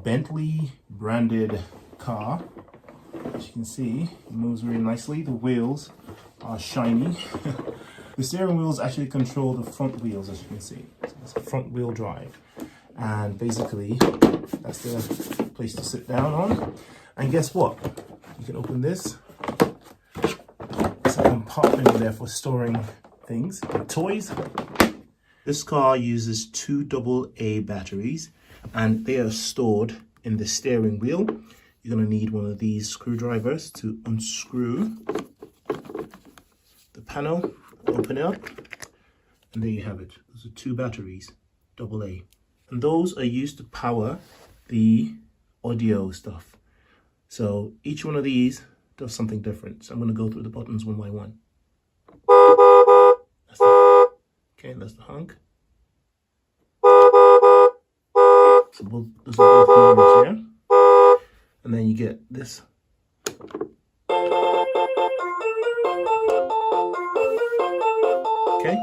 Bentley branded car. As you can see, it moves very nicely. The wheels are shiny. The steering wheels actually control the front wheels, as you can see. So it's a front wheel drive. And basically, that's the place to sit down on. And guess what? You can open this. It's a compartment there for storing things, like toys. This car uses 2 AA batteries, and they are stored in the steering wheel. You're going to need one of these screwdrivers to unscrew the panel, open it up, and there you have it. Those are 2 batteries, AA. And those are used to power the audio stuff. So each one of these does something different. So I'm going to go through the buttons one by one. That's the, okay, that's the honk. So those are both motors here. And then you get this. Okay.